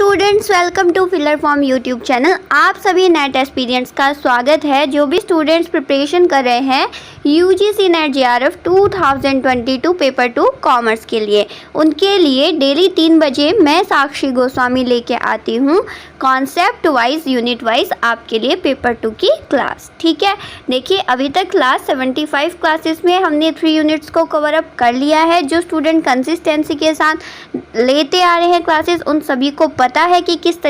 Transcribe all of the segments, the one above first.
Students, welcome to filler form YouTube channel. आप सभी net aspirants का स्वागत है। जो भी स्टूडेंट्स प्रिपरेशन कर रहे हैं UGC net JRF 2022 paper 2 commerce के लिए, उनके लिए डेली 3 बजे मैं साक्षी गोस्वामी लेके आती हूँ कॉन्सेप्ट वाइज यूनिट वाइज आपके लिए पेपर 2 की क्लास। ठीक है, देखिए अभी तक क्लास 75 क्लासेस में हमने 3 यूनिट्स को कवर अप कर लिया है। जो स्टूडेंट कंसिस्टेंसी के साथ लेते आ रहे हैं क्लासेस, उन सभी को पता है कि किस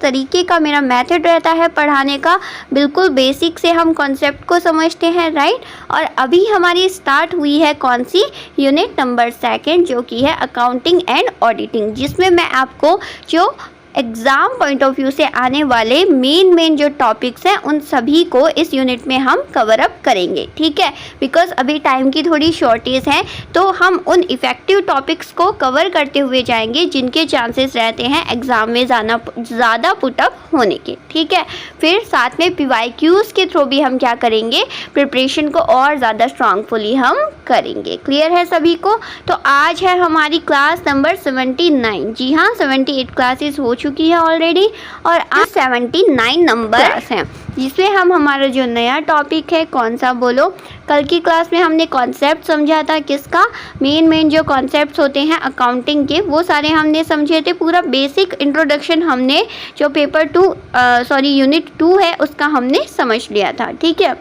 तरीके का मेरा मेथड रहता है पढ़ाने का। बिल्कुल बेसिक से हम कॉन्सेप्ट को समझते हैं, राइट। और अभी हमारी स्टार्ट हुई है कौन सी, यूनिट नंबर 2 जो कि है अकाउंटिंग एंड ऑडिटिंग, जिसमें मैं आपको जो एग्ज़ाम पॉइंट ऑफ व्यू से आने वाले मेन जो टॉपिक्स हैं उन सभी को इस यूनिट में हम कवर अप करेंगे। ठीक है, बिकॉज अभी टाइम की थोड़ी शॉर्टेज है, तो हम उन इफ़ेक्टिव टॉपिक्स को कवर करते हुए जाएंगे जिनके चांसेस रहते हैं एग्ज़ाम में ज़्यादा पुटअप होने के। ठीक है, फिर साथ में PYQs के थ्रू भी हम क्या करेंगे, प्रिपरेशन को और ज़्यादा स्ट्रांगफुली हम करेंगे। क्लियर है सभी को? तो आज है हमारी क्लास नंबर 79। जी हाँ, 78 क्लासेस हो चुकी है ऑलरेडी और आज 79 नंबर हैं, जिसमें हम हमारा जो नया टॉपिक है कौन सा बोलो। कल की क्लास में हमने कॉन्सेप्ट समझा था, किसका, मेन जो कॉन्सेप्ट्स होते हैं अकाउंटिंग के, वो सारे हमने समझे थे। पूरा बेसिक इंट्रोडक्शन हमने जो पेपर 2 यूनिट 2 है उसका हमने समझ लिया था। ठीक है,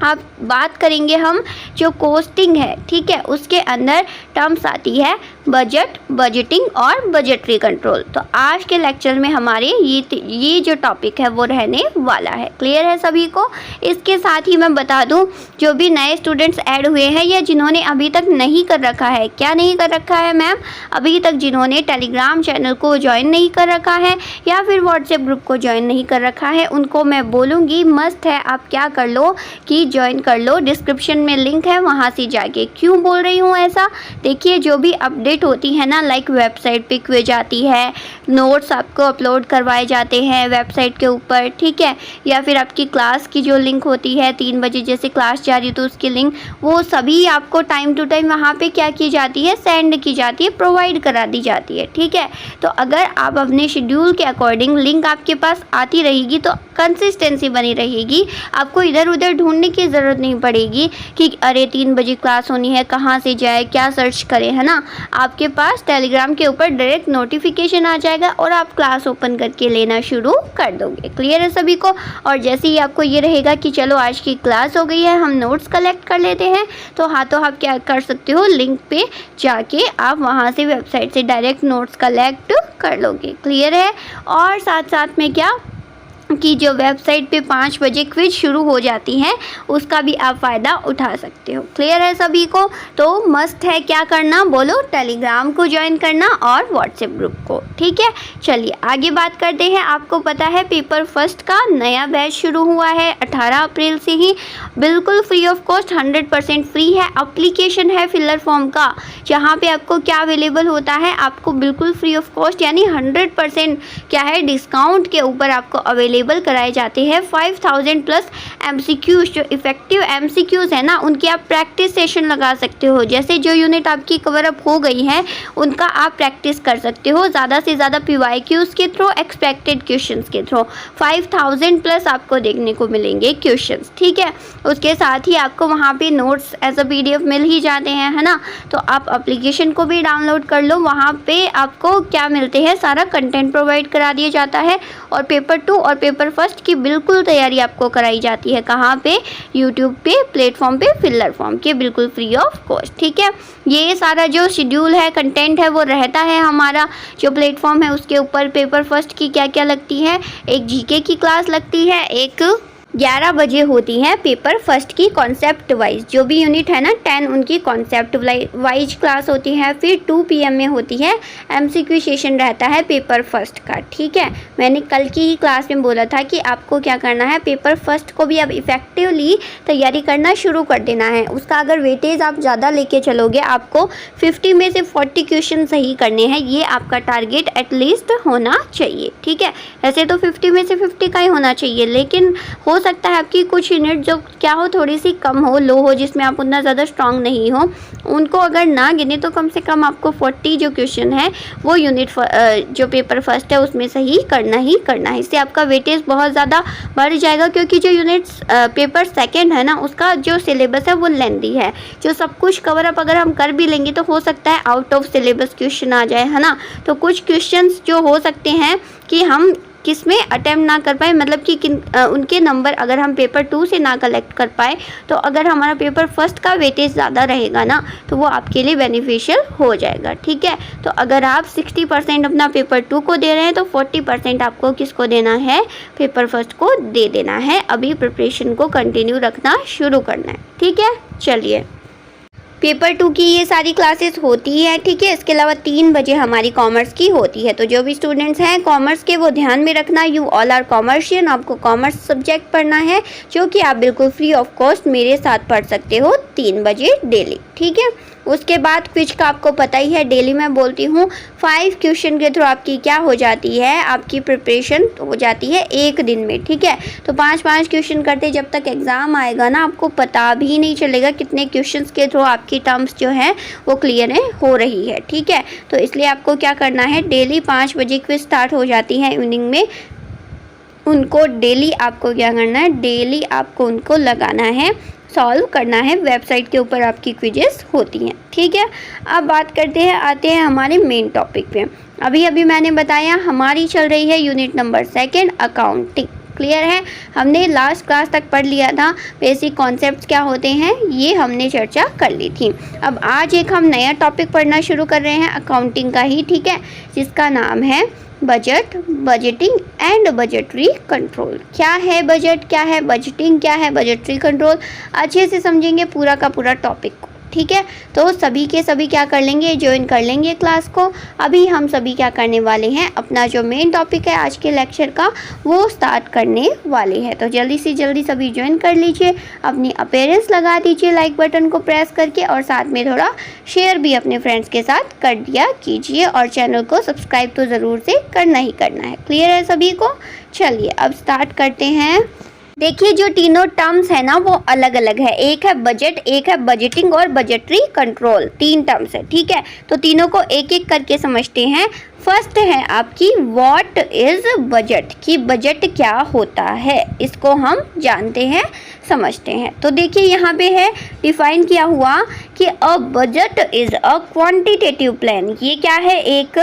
अब बात करेंगे हम जो कोस्टिंग है, ठीक है, उसके अंदर टर्म्स आती है बजट, बजटिंग और बजटरी कंट्रोल। तो आज के लेक्चर में हमारे ये जो टॉपिक है वो रहने वाला है। क्लियर है सभी को? इसके साथ ही मैं बता दूं, जो भी नए स्टूडेंट्स ऐड हुए हैं या जिन्होंने अभी तक नहीं कर रखा है, क्या नहीं कर रखा है मैम, अभी तक जिन्होंने टेलीग्राम चैनल को ज्वाइन नहीं कर रखा है या फिर व्हाट्सएप ग्रुप को ज्वाइन नहीं कर रखा है, उनको मैं बोलूँगी मस्ट है आप क्या कर लो कि ज्वाइन कर लो। डिस्क्रिप्शन में लिंक है, वहाँ से जाके। क्यों बोल रही हूँ ऐसा, देखिए जो भी अपडेट होती है ना, लाइक वेबसाइट पे क्विज आती है, नोट्स आपको अपलोड करवाए जाते हैं वेबसाइट के ऊपर, ठीक है, या फिर आपकी क्लास की जो लिंक होती है 3 बजे जैसे क्लास जा रही है तो उसकी लिंक, वो सभी आपको टाइम टू टाइम वहाँ पे क्या की जाती है, सेंड की जाती है, प्रोवाइड करा दी जाती है। ठीक है, तो अगर आप अपने शेड्यूल के अकॉर्डिंग लिंक आपके पास आती रहेगी तो कंसिस्टेंसी बनी रहेगी। आपको इधर उधर ढूंढने की ज़रूरत नहीं पड़ेगी कि अरे 3 बजे क्लास होनी है, कहाँ से जाए, क्या सर्च करें, है ना। आपके पास टेलीग्राम के ऊपर डायरेक्ट नोटिफिकेशन आ जाएगा और आप क्लास ओपन करके लेना शुरू कर दोगे। क्लियर है सभी को? और जैसे ही आपको ये रहेगा कि चलो आज की क्लास हो गई है, हम नोट्स कलेक्ट कर लेते हैं, तो हाथों आप क्या कर सकते हो, लिंक पे जाके आप वहाँ से वेबसाइट से डायरेक्ट नोट्स कलेक्ट कर लोगे। क्लियर है? और साथ साथ में क्या कि जो वेबसाइट पे 5 बजे क्विज शुरू हो जाती हैं उसका भी आप फ़ायदा उठा सकते हो। क्लियर है सभी को? तो मस्ट है क्या करना बोलो, टेलीग्राम को ज्वाइन करना और व्हाट्सएप ग्रुप को। ठीक है, चलिए आगे बात करते हैं। आपको पता है पेपर फर्स्ट का नया बैच शुरू हुआ है 18 अप्रैल से ही, बिल्कुल फ्री ऑफ कॉस्ट, 100% फ्री है। एप्लीकेशन है फिलर फॉर्म का, जहाँ पे आपको क्या अवेलेबल होता है, आपको बिल्कुल फ्री ऑफ कॉस्ट यानी 100% क्या है, डिस्काउंट के ऊपर आपको अवेलेबल कराए जाते हैं 5000 प्लस MCQs। जो इफेक्टिव MCQs है ना, उनकी आप प्रैक्टिस सेशन लगा सकते हो। जैसे जो यूनिट आपकी कवर अप हो गई है उनका आप प्रैक्टिस कर सकते हो ज़्यादा से ज़्यादा PYQs के थ्रू, एक्सपेक्टेड क्वेश्चंस के थ्रू। 5000 प्लस आपको देखने को मिलेंगे क्वेश्चंस। ठीक है, उसके साथ ही आपको वहाँ पे नोट्स एज अ PDF मिल ही जाते हैं, है ना। तो आप एप्लीकेशन को भी डाउनलोड कर लो, वहाँ पे आपको क्या मिलते हैं, सारा कंटेंट प्रोवाइड करा दिया जाता है। और पेपर 2 और पेपर फर्स्ट की बिल्कुल तैयारी आपको कराई जाती है कहाँ पे, यूट्यूब पे प्लेटफॉर्म पे, फिलर फॉर्म के, बिल्कुल फ्री ऑफ कॉस्ट। ठीक है, ये सारा जो शेड्यूल है, कंटेंट है, वो रहता है हमारा जो प्लेटफॉर्म है उसके ऊपर। पेपर फर्स्ट की क्या क्या लगती है, एक GK की क्लास लगती है, एक 11 बजे होती है पेपर फर्स्ट की कॉन्सेप्ट वाइज, जो भी यूनिट है ना 10 उनकी कॉन्सेप्ट वाइज क्लास होती है। फिर 2 PM में होती है MCQ सेशन रहता है पेपर फर्स्ट का। ठीक है, मैंने कल की ही क्लास में बोला था कि आपको क्या करना है, पेपर फर्स्ट को भी अब इफ़ेक्टिवली तैयारी करना शुरू कर देना है। उसका अगर वेटेज आप ज़्यादा लेके चलोगे, आपको 50 में से 40 क्वेश्चन सही करने हैं, ये आपका टारगेट एटलीस्ट होना चाहिए। ठीक है, ऐसे तो 50 में से 50 का ही होना चाहिए, लेकिन हो सकता है आपकी कुछ यूनिट जो क्या हो, थोड़ी सी कम हो, लो हो, जिसमें आप उतना ज़्यादा स्ट्रांग नहीं हो, उनको अगर ना गिने तो कम से कम आपको 40 जो क्वेश्चन है वो यूनिट जो पेपर फर्स्ट है उसमें से ही करना है। इससे आपका वेटेज बहुत ज़्यादा बढ़ जाएगा, क्योंकि जो यूनिट्स पेपर सेकेंड है ना, उसका जो सिलेबस है वो लेंथी है। जो सब कुछ कवर अप अगर हम कर भी लेंगे तो हो सकता है आउट ऑफ सिलेबस क्वेश्चन आ जाए, है ना। तो कुछ क्वेश्चंस जो हो सकते हैं कि हम किसमें अटेम्प्ट ना कर पाए, मतलब कि उनके नंबर अगर हम पेपर 2 से ना कलेक्ट कर पाए, तो अगर हमारा पेपर फर्स्ट का वेटेज ज़्यादा रहेगा ना तो वो आपके लिए बेनिफिशियल हो जाएगा, ठीक है। तो अगर आप 60% अपना पेपर 2 को दे रहे हैं तो 40% आपको किसको देना है, पेपर फर्स्ट को दे देना है। अभी प्रिपरेशन को कंटिन्यू रखना शुरू करना है, ठीक है। चलिए, पेपर 2 की ये सारी क्लासेस होती है, ठीक है। इसके अलावा 3 बजे हमारी कॉमर्स की होती है। तो जो भी स्टूडेंट्स हैं कॉमर्स के वो ध्यान में रखना, यू ऑल आर कॉमर्शियन, आपको कॉमर्स सब्जेक्ट पढ़ना है, जो कि आप बिल्कुल फ्री ऑफ कॉस्ट मेरे साथ पढ़ सकते हो 3 बजे डेली, ठीक है। उसके बाद क्विज का आपको पता ही है, डेली मैं बोलती हूँ 5 क्वेश्चन के थ्रू आपकी क्या हो जाती है, आपकी प्रिपरेशन हो जाती है एक दिन में, ठीक है। तो 5-5 क्वेश्चन करते जब तक एग्ज़ाम आएगा ना, आपको पता भी नहीं चलेगा कितने क्वेश्चंस के थ्रू आपकी टर्म्स जो है वो क्लियर हो रही है, ठीक है। तो इसलिए आपको क्या करना है, डेली 5 बजे क्विज स्टार्ट हो जाती है इवनिंग में, उनको डेली आपको क्या करना है, डेली आपको उनको लगाना है, सॉल्व करना है। वेबसाइट के ऊपर आपकी क्विजेस होती हैं, ठीक है। अब बात करते हैं, आते हैं हमारे मेन टॉपिक पे। अभी मैंने बताया हमारी चल रही है यूनिट नंबर 2 अकाउंटिंग, क्लियर है। हमने लास्ट क्लास तक पढ़ लिया था, बेसिक कॉन्सेप्ट्स क्या होते हैं ये हमने चर्चा कर ली थी। अब आज एक हम नया टॉपिक पढ़ना शुरू कर रहे हैं अकाउंटिंग का ही, ठीक है, जिसका नाम है budget, budgeting and budgetary control. क्या है बजट, क्या है बजटिंग, क्या है बजटरी कंट्रोल, अच्छे से समझेंगे पूरा का पूरा टॉपिक को, ठीक है। तो सभी के सभी क्या कर लेंगे, ज्वाइन कर लेंगे क्लास को। अभी हम सभी क्या करने वाले हैं, अपना जो मेन टॉपिक है आज के लेक्चर का वो स्टार्ट करने वाले हैं। तो जल्दी से जल्दी सभी ज्वाइन कर लीजिए, अपनी अपीयरेंस लगा दीजिए लाइक बटन को प्रेस करके, और साथ में थोड़ा शेयर भी अपने फ्रेंड्स के साथ कर दिया कीजिए, और चैनल को सब्सक्राइब तो ज़रूर से करना ही करना है। क्लियर है सभी को। चलिए अब स्टार्ट करते हैं। देखिए जो तीनों टर्म्स है ना वो अलग अलग है, एक है बजट, एक है बजटिंग और बजटरी कंट्रोल, 3 टर्म्स है, ठीक है। तो तीनों को एक एक करके समझते हैं। फर्स्ट है आपकी व्हाट इज बजट, कि बजट क्या होता है, इसको हम जानते हैं समझते हैं। तो देखिए यहाँ पे है डिफाइन किया हुआ कि a budget is a quantitative plan. ये क्या है, एक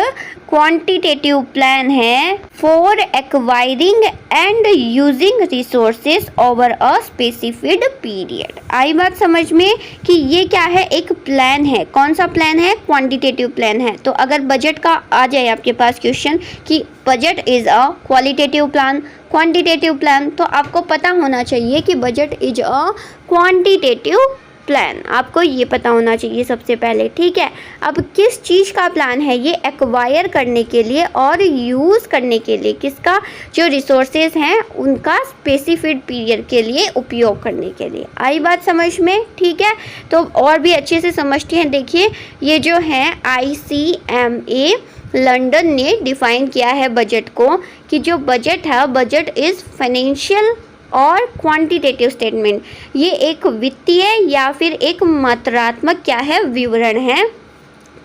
क्वांटिटेटिव प्लान है for acquiring and using resources over a specific period. आई बात समझ में कि ये क्या है, एक प्लान है। कौन सा प्लान है, क्वांटिटेटिव प्लान है। तो अगर बजट का आ जाए आपके पास क्वेश्चन कि budget is a qualitative plan, quantitative plan, तो आपको पता होना चाहिए कि budget is a quantitative plan, आपको ये पता होना चाहिए सबसे पहले, ठीक है। अब किस चीज़ का प्लान है ये, एक्वायर करने के लिए और यूज़ करने के लिए, किसका, जो रिसोर्सेज हैं उनका स्पेसिफिक पीरियड के लिए उपयोग करने के लिए। आई बात समझ में, ठीक है। तो और भी अच्छे से समझते हैं। देखिए ये जो है ICMA लंदन ने डिफ़ाइन किया है बजट को, कि जो बजट है, बजट इज़ फाइनेंशियल और क्वांटिटेटिव स्टेटमेंट। ये एक वित्तीय या फिर एक मात्रात्मक क्या है, विवरण है,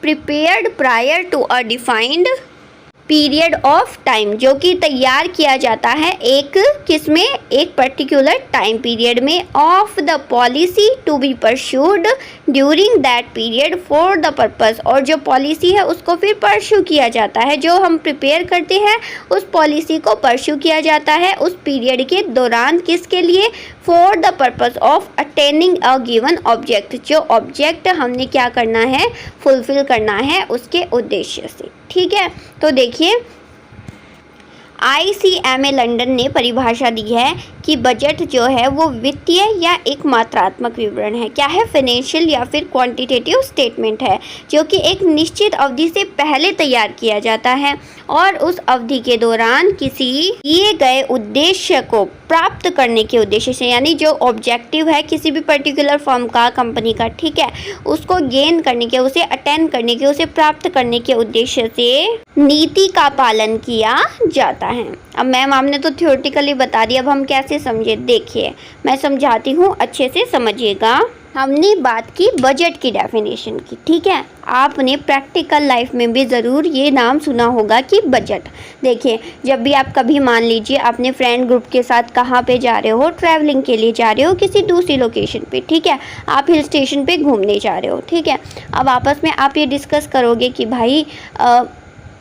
prepared prior to a defined period of time, जो कि तैयार किया जाता है एक किसमें, एक पर्टिकुलर टाइम पीरियड में, of the policy to be pursued during that period for the purpose. और जो पॉलिसी है उसको फिर परस्यू किया जाता है, जो हम प्रिपेयर करते हैं उस पॉलिसी को परस्यू किया जाता है उस पीरियड के दौरान, किसके लिए, for the purpose of attaining a given object, जो ऑब्जेक्ट हमने क्या करना है, फुलफिल करना है उसके उद्देश्य से, ठीक है। तो देखिए ICMA लंदन ने परिभाषा दी है कि बजट जो है वो वित्तीय या एक मात्रात्मक विवरण है, क्या है, फाइनेंशियल या फिर क्वांटिटेटिव स्टेटमेंट है, जो कि एक निश्चित अवधि से पहले तैयार किया जाता है और उस अवधि के दौरान किसी दिए गए उद्देश्य को प्राप्त करने के उद्देश्य से, यानी जो ऑब्जेक्टिव है किसी भी पर्टिकुलर फर्म का, कंपनी का, ठीक है, उसको गेन करने के, उसे अटेंड करने के, उसे प्राप्त करने के उद्देश्य से नीति का पालन किया जाता है। अब मैम आपने तो थ्योरेटिकली बता दिया, अब हम कैसे समझे, देखिए मैं समझाती हूँ, अच्छे से समझिएगा। हमने बात की बजट की डेफिनेशन की, ठीक है, आपने प्रैक्टिकल लाइफ में भी ज़रूर ये नाम सुना होगा कि बजट। देखिए जब भी आप कभी मान लीजिए अपने फ्रेंड ग्रुप के साथ कहाँ पे जा रहे हो, ट्रैवलिंग के लिए जा रहे हो किसी दूसरी लोकेशन पे, ठीक है, आप हिल स्टेशन पे घूमने जा रहे हो, ठीक है, अब आपस में आप ये डिस्कस करोगे कि भाई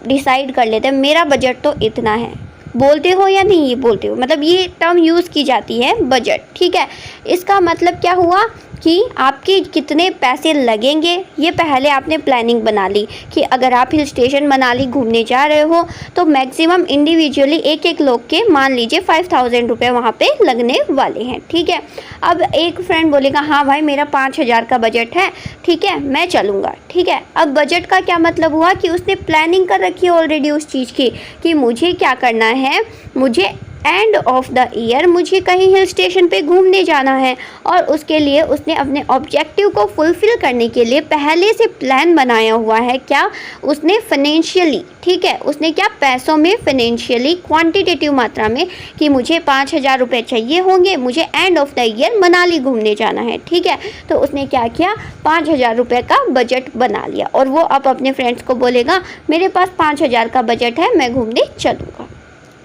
डिसाइड कर लेते हैं मेरा बजट तो इतना है, बोलते हो या नहीं ये बोलते हो, मतलब ये टर्म यूज़ की जाती है बजट, ठीक है। इसका मतलब क्या हुआ कि आपके कितने पैसे लगेंगे, ये पहले आपने प्लानिंग बना ली कि अगर आप हिल स्टेशन मनाली घूमने जा रहे हो तो मैक्सिमम इंडिविजुअली एक एक लोग के मान लीजिए 5000 रुपये वहाँ पे लगने वाले हैं, ठीक है। अब एक फ्रेंड बोलेगा हाँ भाई मेरा 5000 का बजट है, ठीक है, मैं चलूँगा, ठीक है। अब बजट का क्या मतलब हुआ कि उसने प्लानिंग कर रखी है ऑलरेडी उस चीज़ की कि मुझे क्या करना है, मुझे एंड ऑफ द ईयर मुझे कहीं हिल स्टेशन पे घूमने जाना है, और उसके लिए उसने अपने ऑब्जेक्टिव को फुलफ़िल करने के लिए पहले से प्लान बनाया हुआ है। क्या उसने फाइनेंशियली, ठीक है, उसने क्या पैसों में फाइनेंशियली क्वांटिटेटिव मात्रा में कि मुझे 5000 रुपये चाहिए होंगे, मुझे end of the year Manali घूमने जाना है, ठीक है, तो उसने क्या किया 5000 रुपये का बजट बना लिया, और वो अब अपने फ्रेंड्स को बोलेगा मेरे पास 5000 का बजट है, मैं घूमने चलूँगा।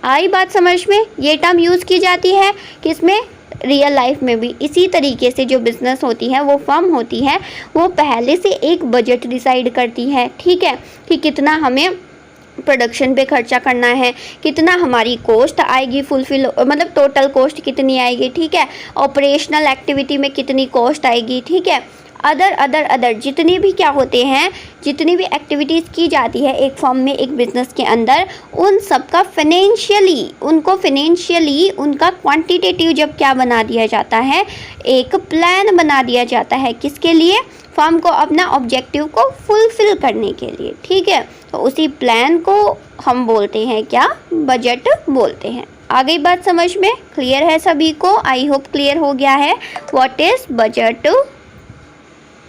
आई बात समझ में, ये टर्म यूज़ की जाती है किसमें, रियल लाइफ में भी। इसी तरीके से जो बिज़नेस होती है, वो फर्म होती है, वो पहले से एक बजट डिसाइड करती है, ठीक है, कि कितना हमें प्रोडक्शन पे खर्चा करना है, कितना हमारी कॉस्ट आएगी फुलफिल, मतलब टोटल कॉस्ट कितनी आएगी, ठीक है, ऑपरेशनल एक्टिविटी में कितनी कॉस्ट आएगी, ठीक है, अदर जितने भी क्या होते हैं, जितनी भी एक्टिविटीज़ की जाती है एक फर्म में, एक बिज़नेस के अंदर, उन सब का फाइनेंशियली उनका क्वांटिटेटिव जब क्या बना दिया जाता है, एक प्लान बना दिया जाता है, किसके लिए, फर्म को अपना ऑब्जेक्टिव को फुलफिल करने के लिए, ठीक है, तो उसी प्लान को हम बोलते हैं क्या, बजट बोलते हैं। आ गई बात समझ में, क्लियर है सभी को, आई होप क्लियर हो गया है व्हाट इज़ बजट।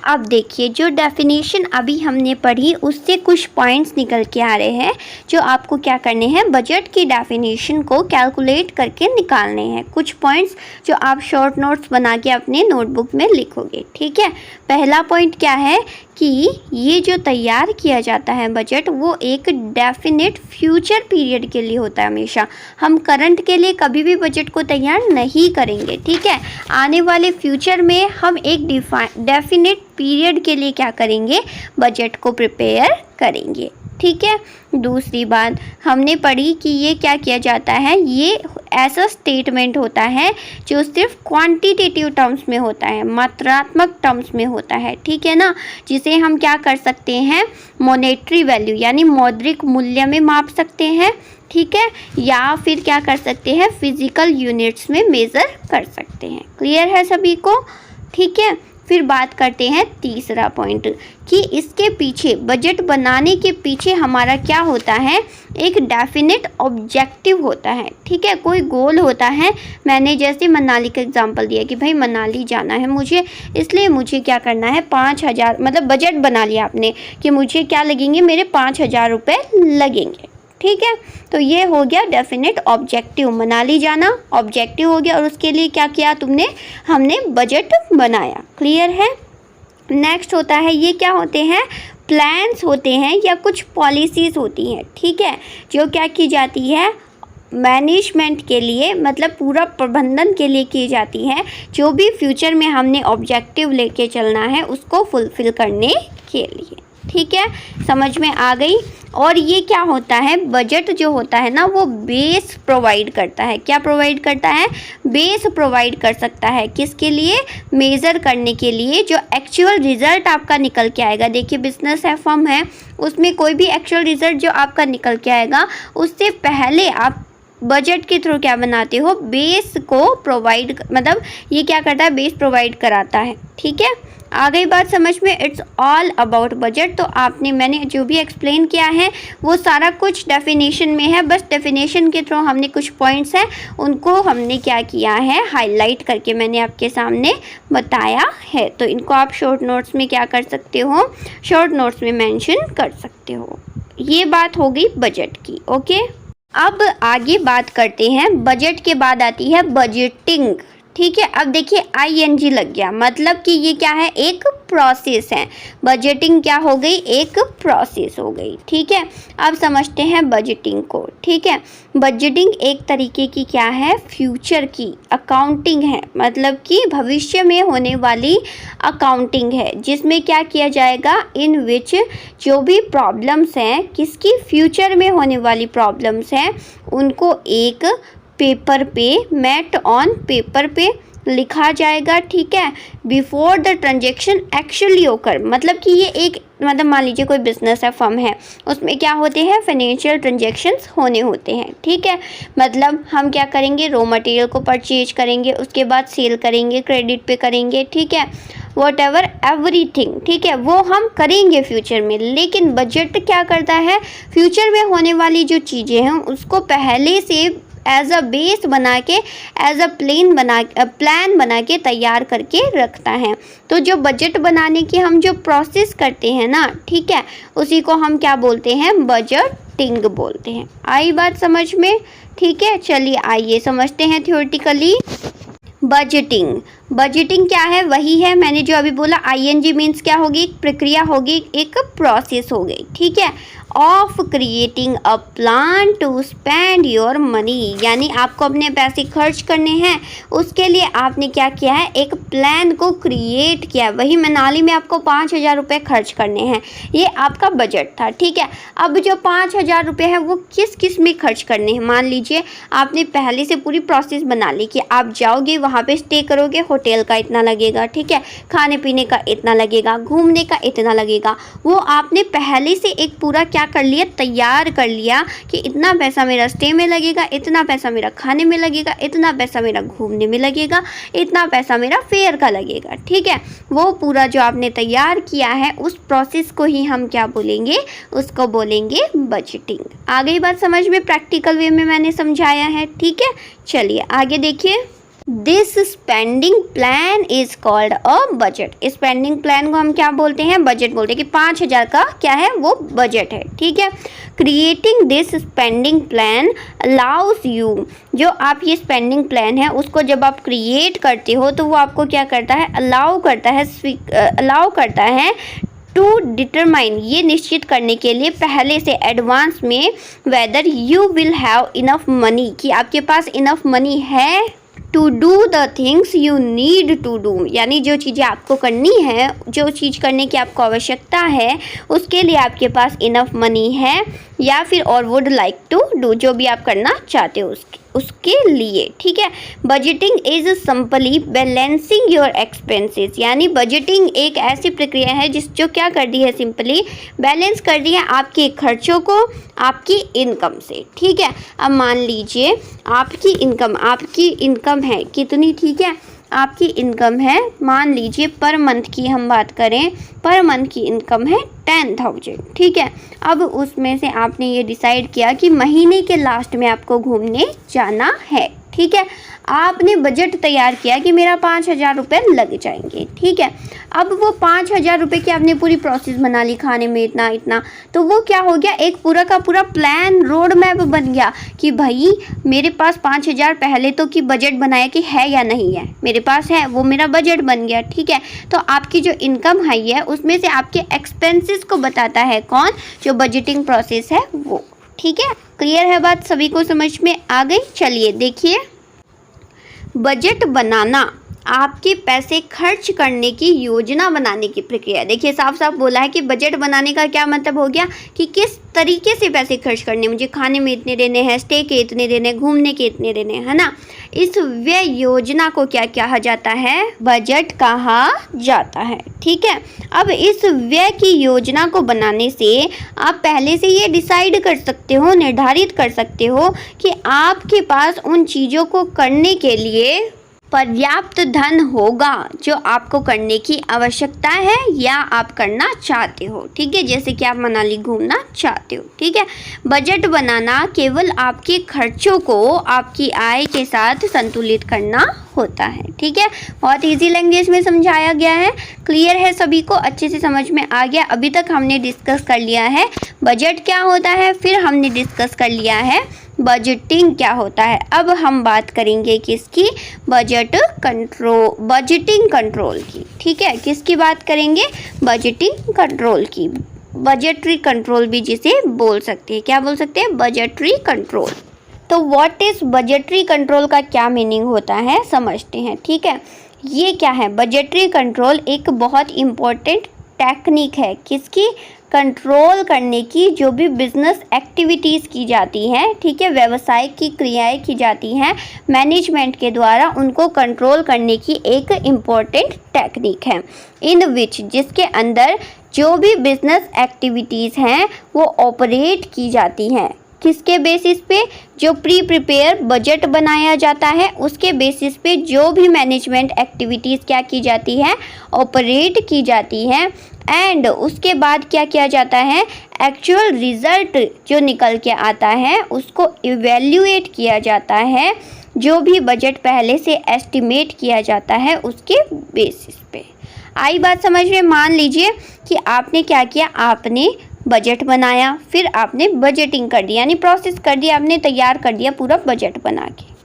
अब देखिए जो डेफिनेशन अभी हमने पढ़ी उससे कुछ पॉइंट्स निकल के आ रहे हैं जो आपको क्या करने हैं, बजट की डेफिनेशन को कैलकुलेट करके निकालने हैं। कुछ पॉइंट्स जो आप शॉर्ट नोट्स बना के अपने नोटबुक में लिखोगे, ठीक है। पहला पॉइंट क्या है कि ये जो तैयार किया जाता है बजट, वो एक डेफिनेट फ्यूचर पीरियड के लिए होता है हमेशा। हम करंट के लिए कभी भी बजट को तैयार नहीं करेंगे, ठीक है। आने वाले फ्यूचर में हम एक डेफिनेट पीरियड के लिए क्या करेंगे, बजट को प्रिपेयर करेंगे, ठीक है। दूसरी बात हमने पढ़ी कि ये क्या किया जाता है, ये ऐसा स्टेटमेंट होता है जो सिर्फ क्वांटिटेटिव टर्म्स में होता है, मात्रात्मक टर्म्स में होता है, ठीक है ना, जिसे हम क्या कर सकते हैं, मॉनेटरी वैल्यू यानी मौद्रिक मूल्य में माप सकते हैं, ठीक है, या फिर क्या कर सकते हैं, फिजिकल यूनिट्स में मेज़र कर सकते हैं। क्लियर है सभी को, ठीक है। फिर बात करते हैं तीसरा पॉइंट कि इसके पीछे, बजट बनाने के पीछे हमारा क्या होता है, एक डेफिनेट ऑब्जेक्टिव होता है, ठीक है, कोई गोल होता है। मैंने जैसे मनाली का एग्जांपल दिया कि भाई मनाली जाना है मुझे, इसलिए मुझे क्या करना है, 5000, मतलब बजट बना लिया आपने कि मुझे क्या लगेंगे, मेरे 5000 रुपये लगेंगे, ठीक है। तो ये हो गया डेफिनेट ऑब्जेक्टिव, मनाली जाना ऑब्जेक्टिव हो गया, और उसके लिए क्या किया तुमने, हमने बजट बनाया। क्लियर है। नेक्स्ट होता है, ये क्या होते हैं, प्लान्स होते हैं या कुछ पॉलिसीज़ होती हैं, ठीक है, जो क्या की जाती है, मैनेजमेंट के लिए, मतलब पूरा प्रबंधन के लिए की जाती है, जो भी फ्यूचर में हमने ऑब्जेक्टिव लेके चलना है उसको फुलफ़िल करने के लिए, ठीक है, समझ में आ गई। और ये क्या होता है, बजट जो होता है ना, वो बेस प्रोवाइड करता है। क्या प्रोवाइड करता है, बेस प्रोवाइड कर सकता है, किसके लिए, मेज़र करने के लिए, जो एक्चुअल रिज़ल्ट आपका निकल के आएगा। देखिए बिजनेस है, फर्म है, उसमें कोई भी एक्चुअल रिज़ल्ट जो आपका निकल के आएगा, उससे पहले आप बजट के थ्रू क्या बनाते हो, बेस को प्रोवाइड, मतलब ये क्या करता है, बेस प्रोवाइड कराता है, ठीक है। आ गई बात समझ में? It's all about budget. तो आपने मैंने जो भी एक्सप्लेन किया है वो सारा कुछ डेफिनेशन में है, बस डेफिनेशन के थ्रू हमने कुछ पॉइंट्स हैं उनको हमने क्या किया है, हाईलाइट करके मैंने आपके सामने बताया है। तो इनको आप शॉर्ट नोट्स में क्या कर सकते हो, शॉर्ट नोट्स में मेंशन कर सकते हो। ये बात हो गई बजट की। ओके, अब आगे बात करते हैं। बजट के बाद आती है बजटिंग। ठीक है, अब देखिए ING लग गया, मतलब कि ये क्या है, एक प्रोसेस है। बजटिंग क्या हो गई, एक प्रोसेस हो गई। ठीक है, अब समझते हैं बजटिंग को। ठीक है, बजटिंग एक तरीके की क्या है, फ्यूचर की अकाउंटिंग है, मतलब कि भविष्य में होने वाली अकाउंटिंग है, जिसमें क्या किया जाएगा, इन विच जो भी प्रॉब्लम्स हैं, किसकी, फ्यूचर में होने वाली प्रॉब्लम्स हैं, उनको एक पेपर पे, मैट ऑन पेपर पे लिखा जाएगा। ठीक है, बिफोर द ट्रांजेक्शन एक्चुअली ओकर, मतलब कि ये एक, मतलब मान लीजिए कोई बिजनेस है, फर्म है, उसमें क्या होते हैं, फाइनेंशियल ट्रांजेक्शन्स होने होते हैं। ठीक है, मतलब हम क्या करेंगे, रॉ मटेरियल को परचेज करेंगे, उसके बाद सेल करेंगे, क्रेडिट पे करेंगे। ठीक है, वॉट एवर एवरीथिंग, ठीक है, वो हम करेंगे फ्यूचर में। लेकिन बजट क्या करता है, फ्यूचर में होने वाली जो चीज़ें हैं उसको पहले से एज अ बेस बना के, एज अ प्लान बना के तैयार करके रखता है। तो जो बजट बनाने की हम जो प्रोसेस करते हैं ना, ठीक है, उसी को हम क्या बोलते हैं, बजटिंग बोलते हैं। आई बात समझ में? ठीक है, चलिए आइए समझते हैं थ्योरेटिकली। बजटिंग, बजटिंग क्या है, वही है मैंने जो अभी बोला। ING मीन्स क्या होगी, एक प्रक्रिया होगी, एक प्रोसेस हो गई। ठीक है, of creating a plan to spend your money, यानी आपको अपने पैसे खर्च करने हैं, उसके लिए आपने क्या किया है, एक प्लान को क्रिएट किया। वही मनाली में आपको 5,000 रुपये खर्च करने हैं, ये आपका बजट था। ठीक है, अब जो 5,000 रुपये है वो किस किस में खर्च करने हैं। मान लीजिए आपने पहले से पूरी प्रोसेस बना ली कि आप जाओगे, वहाँ पे स्टे करोगे, होटल का इतना लगेगा, ठीक है, खाने पीने का इतना लगेगा, घूमने का इतना लगेगा। वो आपने पहले से एक पूरा क्या कर लिया, तैयार कर लिया कि इतना पैसा मेरा स्टे में लगेगा, इतना पैसा मेरा खाने में लगेगा, इतना पैसा मेरा घूमने में लगेगा, इतना पैसा मेरा फेयर का लगेगा। ठीक है, वो पूरा जो आपने तैयार किया है उस प्रोसेस को ही हम क्या बोलेंगे, उसको बोलेंगे बजटिंग। आ गई बात समझ में? प्रैक्टिकल वे में मैंने समझाया है। ठीक है, चलिए आगे देखिए। This spending plan is called a budget. Spending plan को हम क्या बोलते हैं, बजट बोलते हैं, कि 5,000 का क्या है, वो बजट है। ठीक है, creating this spending plan allow us you, जो आप ये स्पेंडिंग प्लान है उसको जब आप क्रिएट करते हो तो वो आपको क्या करता है, अलाउ करता है टू डिटरमाइन, ये निश्चित करने के लिए पहले से एडवांस में, whether you will have enough money, कि आपके पास इनफ मनी है to do the things you need to do, यानी जो चीज़ें आपको करनी है, जो चीज़ करने की आपको आवश्यकता है, उसके लिए आपके पास इनफ मनी है, या फिर और वुड लाइक टू डू, जो भी आप करना चाहते हो उसके लिए। ठीक है, budgeting is simply balancing your expenses, यानी बजटिंग एक ऐसी प्रक्रिया है जो क्या कर दी है, सिंपली बैलेंस कर दी है आपके खर्चों को आपकी इनकम से। ठीक है, अब मान लीजिए आपकी इनकम है कितनी, ठीक है, आपकी इनकम है, मान लीजिए पर मंथ की हम बात करें, पर मंथ की इनकम है 10,000। ठीक है, अब उसमें से आपने ये डिसाइड किया कि महीने के लास्ट में आपको घूमने जाना है। ठीक है, आपने बजट तैयार किया कि मेरा 5,000 रुपये लग जाएंगे। ठीक है, अब वो 5,000 रुपये की आपने पूरी प्रोसेस बना ली, खाने में इतना इतना, तो वो क्या हो गया, एक पूरा का पूरा प्लान, रोड मैप बन गया कि भाई मेरे पास 5,000 पहले तो कि बजट बनाया कि है या नहीं है, मेरे पास है, वो मेरा बजट बन गया। ठीक है, तो आपकी जो इनकम हाई है उसमें से आपके एक्सपेंसेस को बताता है कौन, जो बजटिंग प्रोसेस है वो। ठीक है, क्लियर है बात, सभी को समझ में आ गई? चलिए देखिए, बजट बनाना आपके पैसे खर्च करने की योजना बनाने की प्रक्रिया। देखिए साफ साफ बोला है कि बजट बनाने का क्या मतलब हो गया कि किस तरीके से पैसे खर्च करने, मुझे खाने में इतने देने हैं, स्टे के इतने देने, घूमने के इतने देने, है ना। इस व्यय योजना को क्या कहा जाता है, बजट कहा जाता है। ठीक है, अब इस व्यय की योजना को बनाने से आप पहले से ये डिसाइड कर सकते हो, निर्धारित कर सकते हो कि आपके पास उन चीज़ों को करने के लिए पर्याप्त धन होगा जो आपको करने की आवश्यकता है या आप करना चाहते हो। ठीक है, जैसे कि आप मनाली घूमना चाहते हो। ठीक है, बजट बनाना केवल आपके खर्चों को आपकी आय के साथ संतुलित करना होता है। ठीक है, बहुत इजी लैंग्वेज में समझाया गया है। क्लियर है सभी को, अच्छे से समझ में आ गया। अभी तक हमने डिस्कस कर लिया है बजट क्या होता है, फिर हमने डिस्कस कर लिया है बजटिंग क्या होता है। अब हम बात करेंगे किसकी, बजटिंग कंट्रोल की। ठीक है, किसकी बात करेंगे, बजटिंग कंट्रोल की। बजटरी कंट्रोल भी जिसे बोल सकते हैं, क्या बोल सकते हैं, बजटरी कंट्रोल। तो व्हाट इज बजटरी कंट्रोल का क्या मीनिंग होता है समझते हैं। ठीक है, ये क्या है, बजटरी कंट्रोल एक बहुत इम्पोर्टेंट टेक्निक है किसकी, कंट्रोल करने की। जो भी बिजनेस एक्टिविटीज़ की जाती हैं, ठीक है, व्यवसाय की क्रियाएं की जाती हैं मैनेजमेंट के द्वारा, उनको कंट्रोल करने की एक इम्पॉर्टेंट टेक्निक है। इन विच, जिसके अंदर जो भी बिजनेस एक्टिविटीज़ हैं वो ऑपरेट की जाती हैं किसके बेसिस पे, जो प्रिपेयर बजट बनाया जाता है उसके बेसिस पे जो भी मैनेजमेंट एक्टिविटीज़ क्या की जाती है, ऑपरेट की जाती हैं। एंड उसके बाद क्या किया जाता है, एक्चुअल रिज़ल्ट जो निकल के आता है उसको इवेल्युएट किया जाता है, जो भी बजट पहले से एस्टिमेट किया जाता है उसके बेसिस पे। आई बात समझ में। मान लीजिए कि आपने क्या किया, आपने बजट बनाया, फिर आपने बजटिंग कर दी, यानी प्रोसेस कर दिया, आपने तैयार कर दिया पूरा बजट बना के।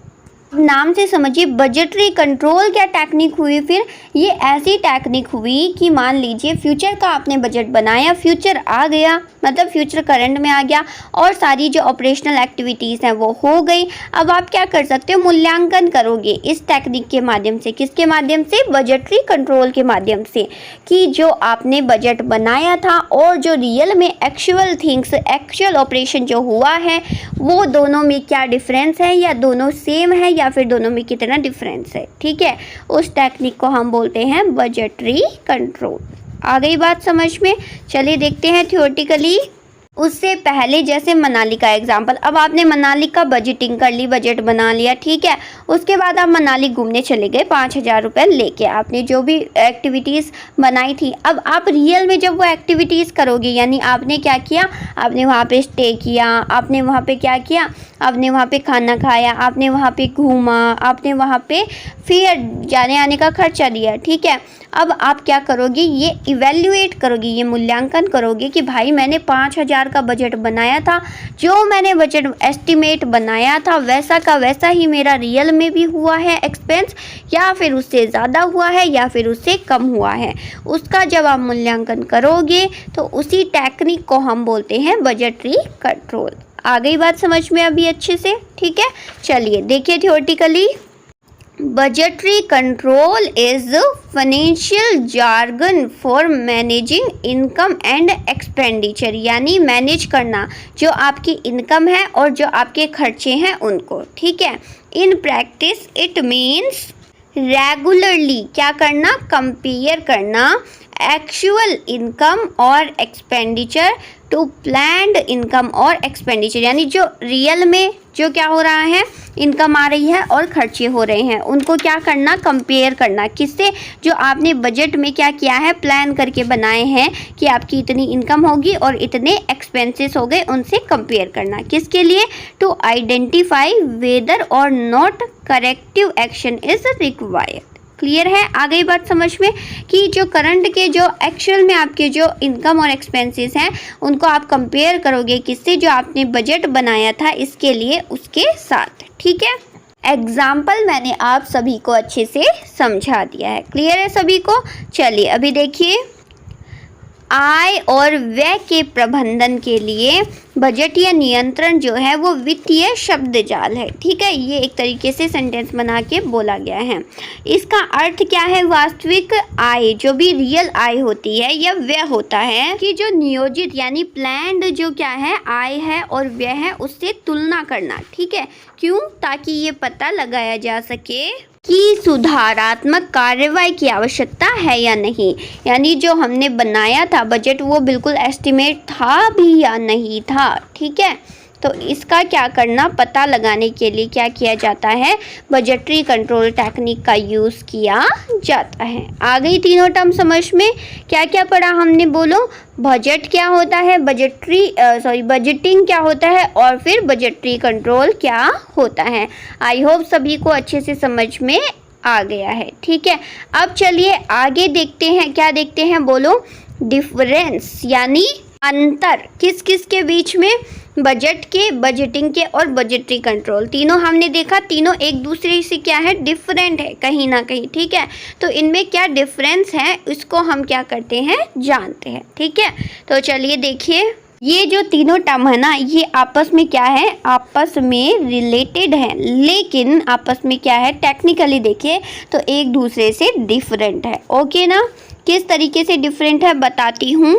नाम से समझिए बजटरी कंट्रोल क्या टेक्निक हुई, फिर ये ऐसी टेक्निक हुई कि मान लीजिए फ्यूचर का आपने बजट बनाया, फ्यूचर आ गया, मतलब फ्यूचर करंट में आ गया और सारी जो ऑपरेशनल एक्टिविटीज़ हैं वो हो गई। अब आप क्या कर सकते हो, मूल्यांकन करोगे इस टेक्निक के माध्यम से। किसके माध्यम से, बजटरी कंट्रोल के माध्यम से, कि जो आपने बजट बनाया था और जो रियल में एक्चुअल थिंग्स, एक्चुअल ऑपरेशन जो हुआ है वो दोनों में क्या डिफरेंस है, या दोनों सेम है, या फिर दोनों में कितना डिफरेंस है। ठीक है, उस टेक्निक को हम बोलते हैं बजटरी कंट्रोल। आ गई बात समझ में। चलिए देखते हैं थ्योरेटिकली। उससे पहले जैसे मनाली का एग्जाम्पल, अब आपने मनाली का बजटिंग कर ली, बजट बना लिया, ठीक है, उसके बाद आप मनाली घूमने चले गए 5,000 रुपये लेके, आपने जो भी एक्टिविटीज़ बनाई थी। अब आप रियल में जब वो एक्टिविटीज़ करोगे, यानी आपने क्या किया, आपने वहाँ पे स्टे किया, आपने वहाँ पे क्या किया, आपने वहाँ पे खाना खाया, आपने वहाँ पे घूमा, आपने वहाँ पे फिर जाने आने का खर्चा दिया। ठीक है, अब आप क्या करोगे, ये इवेल्युएट करोगे, ये मूल्यांकन करोगे कि भाई मैंने 5,000 का बजट बनाया था, जो मैंने बजट एस्टिमेट बनाया था वैसा का वैसा ही मेरा रियल में भी हुआ है एक्सपेंस, या फिर उससे ज़्यादा हुआ है या फिर उससे कम हुआ है। उसका जब आप मूल्यांकन करोगे तो उसी टेक्निक को हम बोलते हैं बजटरी कंट्रोल। आ गई बात समझ में अभी अच्छे से। ठीक है, चलिए देखिए theoretically. Budgetary control is financial jargon for managing income and expenditure, यानी मैनेज करना जो आपकी इनकम है और जो आपके खर्चे हैं उनको। ठीक है, in practice it means regularly क्या करना, कंपेयर करना एक्चुअल इनकम और एक्सपेंडिचर टू प्लान्ड इनकम और एक्सपेंडिचर, यानी जो रियल में जो क्या हो रहा है, इनकम आ रही है और खर्चे हो रहे हैं, उनको क्या करना, कंपेयर करना। किससे, जो आपने बजट में क्या किया है, प्लान करके बनाए हैं कि आपकी इतनी इनकम होगी और इतने एक्सपेंसेस हो गए, उनसे कंपेयर करना। किसके लिए, टू आइडेंटिफाई वेदर और not corrective action is required. Clear है, आ गई बात समझ में, कि जो करंट के जो एक्चुअल में आपके जो इनकम और एक्सपेंसेस हैं उनको आप कंपेयर करोगे किससे, जो आपने बजट बनाया था इसके लिए, उसके साथ। ठीक है, एग्जाम्पल मैंने आप सभी को अच्छे से समझा दिया है। क्लियर है सभी को। चलिए अभी देखिए, आय और व्यय के प्रबंधन के लिए बजट या नियंत्रण जो है वो वित्तीय शब्द जाल है। ठीक है, ये एक तरीके से सेंटेंस बना के बोला गया है। इसका अर्थ क्या है, वास्तविक आय जो भी रियल आय होती है या व्यय होता है, कि जो नियोजित यानी प्लान्ड जो क्या है आय है और व्यय है उससे तुलना करना। ठीक है, क्यों, ताकि ये पता लगाया जा सके कि सुधारात्मक कार्रवाई की आवश्यकता है या नहीं, यानी जो हमने बनाया था बजट वो बिल्कुल एस्टिमेट था भी या नहीं था। ठीक है, तो इसका क्या करना, पता लगाने के लिए क्या किया जाता है, बजटरी कंट्रोल टेक्निक का यूज़ किया जाता है। आ गई तीनों टर्म समझ में? क्या क्या पढ़ा हमने बोलो? बजट क्या होता है, बजटिंग क्या होता है, और फिर बजटरी कंट्रोल क्या होता है। आई होप सभी को अच्छे से समझ में आ गया है। ठीक है, अब चलिए आगे देखते हैं। क्या देखते हैं बोलो? डिफरेंस यानी अंतर किस किस के बीच में, बजट के, बजटिंग के और बजटरी कंट्रोल। तीनों हमने देखा, तीनों एक दूसरे से क्या है, डिफरेंट है कहीं ना कहीं। ठीक है, तो इनमें क्या डिफरेंस है इसको हम क्या करते हैं, जानते हैं। ठीक है, तो चलिए देखिए, ये जो तीनों टर्म है ना, ये आपस में क्या है, आपस में रिलेटेड है, लेकिन आपस में क्या है, टेक्निकली देखिए तो एक दूसरे से डिफरेंट है। ओके ना, किस तरीके से डिफरेंट है बताती हूँ।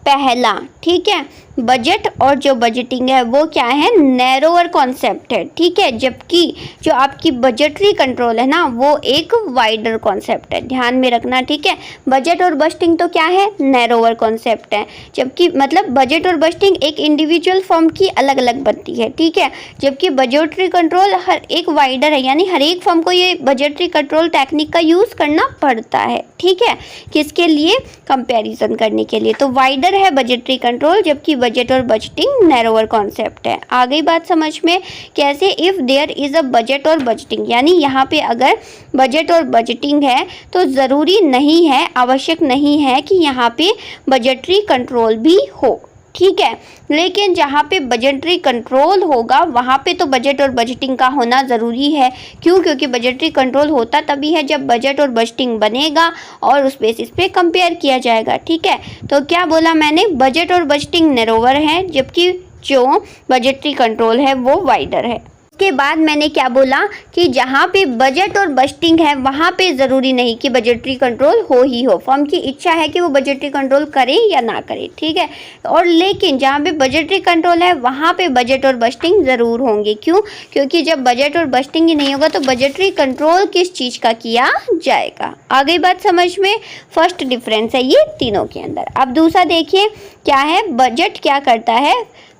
पहला, ठीक है, बजट और जो बजटिंग है वो क्या है, नैरोअर कॉन्सेप्ट है। ठीक है, जबकि जो आपकी बजटरी कंट्रोल है ना, वो एक वाइडर कॉन्सेप्ट है, ध्यान में रखना। ठीक है, बजट और बजटिंग तो क्या है, नैरोअर कॉन्सेप्ट है, जबकि मतलब बजट और बजटिंग एक इंडिविजुअल फॉर्म की अलग अलग बनती है। ठीक है, जबकि बजटरी कंट्रोल हर एक वाइडर है, यानी हर एक फॉर्म को ये बजटरी कंट्रोल टेक्निक का यूज़ करना पड़ता है। ठीक है, किसके लिए, कंपैरिजन करने के लिए। तो वाइडर है बजटरी कंट्रोल, जबकि बजट और बजटिंग नैरोअर कॉन्सेप्ट है। आ गई बात समझ में? कैसे, if there is a budget और बजटिंग, यानी यहाँ पे अगर बजट और बजटिंग है तो ज़रूरी नहीं है, आवश्यक नहीं है कि यहाँ पे बजटरी कंट्रोल भी हो। ठीक है, लेकिन जहाँ पे बजटरी कंट्रोल होगा वहाँ पे तो बजट और बजटिंग का होना ज़रूरी है। क्यों? क्योंकि बजटरी कंट्रोल होता तभी है जब बजट और बजटिंग बनेगा और उस बेसिस पे कंपेयर किया जाएगा। ठीक है, तो क्या बोला मैंने, बजट और बजटिंग नैरोअर है, जबकि जो बजटरी कंट्रोल है वो वाइडर है। के बाद मैंने क्या बोला कि जहाँ पे बजट और बजटिंग है वहाँ पे ज़रूरी नहीं कि बजटरी कंट्रोल हो ही हो, फर्म की इच्छा है कि वो बजटरी कंट्रोल करे या ना करे। ठीक है, और लेकिन जहाँ पे बजटरी कंट्रोल है वहाँ पे बजट और बजटिंग ज़रूर होंगे। क्यों? क्योंकि जब बजट और बजटिंग ही नहीं होगा तो बजटरी कंट्रोल किस चीज़ का किया जाएगा। आ गई बात समझ में? फर्स्ट डिफरेंस है ये तीनों के अंदर। अब दूसरा देखिए क्या है, बजट क्या करता है,